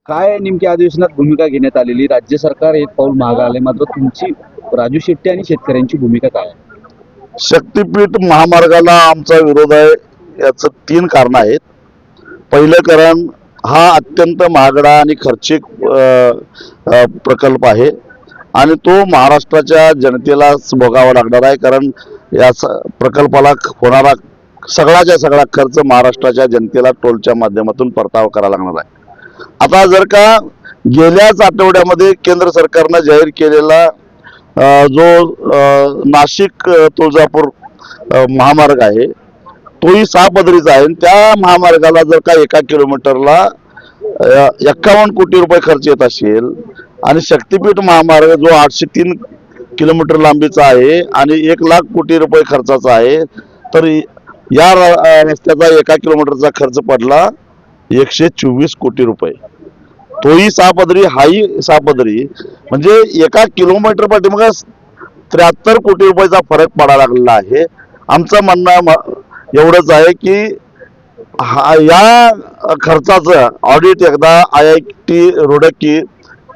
काय नेमकी अधिवेशनात भूमिका घेण्यात आलेली? राज्य सरकार एक पाऊल मागे आले, मात्र तुमची राजू शेट्टी आणि शेतकऱ्यांची भूमिका काय आहे? शक्तीपीठ महामार्गाला आमचा विरोध आहे. याचं 3 कारण आहेत. पहिलं कारण, हा अत्यंत महागडा आणि खर्चिक प्रकल्प आहे आणि तो महाराष्ट्राच्या जनतेलाच भोगावा लागणार आहे. कारण या प्रकल्पाला होणारा सगळाच्या सगळा खर्च महाराष्ट्राच्या जनतेला टोलच्या माध्यमातून परतावा करावा लागणार आहे. आता जर का गेल्याच आठवड्यामध्ये केंद्र सरकारनं जाहीर केलेला जो नाशिक तुळजापूर महामार्ग आहे, तोही 6 पदरीचा आहे. त्या महामार्गाला जर का 1 किलोमीटरला 51 कोटी रुपये खर्च येत असेल आणि शक्तीपीठ महामार्ग जो 803 किलोमीटर लांबीचा आहे आणि 1 लाख कोटी रुपये खर्चाचा आहे, तर या रस्त्याचा 1 किलोमीटरचा खर्च पडला 124 कोटी रुपये. तोही 6 पदरी, हाही 6 पदरी, म्हणजे 1 किलोमीटर पाठीमागे 73 कोटी रुपयाचा फरक पडायला लागलेला आहे. आमचं म्हणणं एवढंच आहे की या खर्चाचं ऑडिट एकदा IIT रुडकी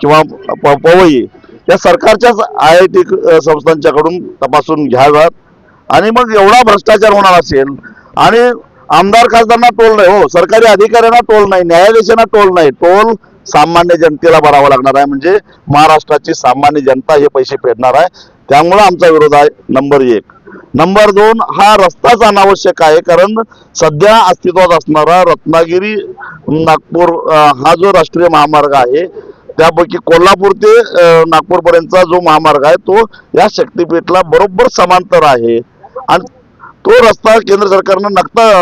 किंवा पवई या सरकारच्याच IIT संस्थांच्याकडून तपासून घ्याव्यात. आणि मग एवढा भ्रष्टाचार होणार असेल आणि आमदार खासदारांना टोल नाही, हो सरकारी अधिकाऱ्यांना टोल नाही, न्यायाधीशांना टोल नाही, टोल सामान्य जनतेला भरावा लागणार आहे. म्हणजे महाराष्ट्राची सामान्य जनता हे पैसे फेडणार आहे. त्यामुळे आमचा विरोध आहे नंबर 1. नंबर 2, हा रस्ताच अनावश्यक आहे. कारण सध्या अस्तित्वात असणारा रत्नागिरी नागपूर हा जो राष्ट्रीय महामार्ग आहे, त्यापैकी कोल्हापूर ते नागपूर पर्यंतचा जो महामार्ग आहे तो या शक्तीपीठला बरोबर समांतर आहे आणि तो रस्ता केंद्र सरकारनं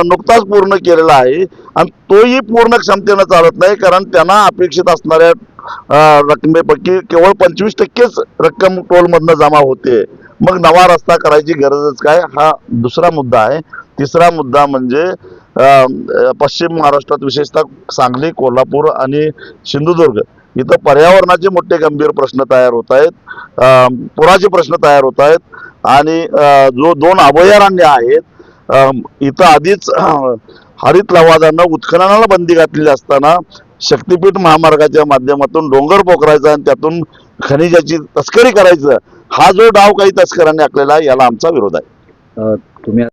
नुकताच पूर्ण केलेला आहे आणि तोही पूर्ण क्षमतेनं चालत नाही. कारण त्यांना अपेक्षित असणाऱ्या रकमेपैकी केवळ 25% रक्कम टोलमधनं जमा होते. मग नवा रस्ता करायची गरजच काय, हा दुसरा मुद्दा आहे. तिसरा मुद्दा म्हणजे पश्चिम महाराष्ट्रात विशेषतः सांगली, कोल्हापूर आणि सिंधुदुर्ग इथं पर्यावरणाचे मोठे गंभीर प्रश्न तयार होत आहेत, पुराचे प्रश्न तयार होत आहेत आणि जो 2 अभयारण्य आहेत, इथं आधीच हरित लवादानं उत्खननाला बंदी घातलेली असताना शक्तीपीठ महामार्गाच्या माध्यमातून डोंगर पोखरायचा आणि त्यातून खनिजाची तस्करी करायचं, हा जो डाव काही तस्करांनी आखलेला आहे, याला आमचा विरोध आहे. तुम्ही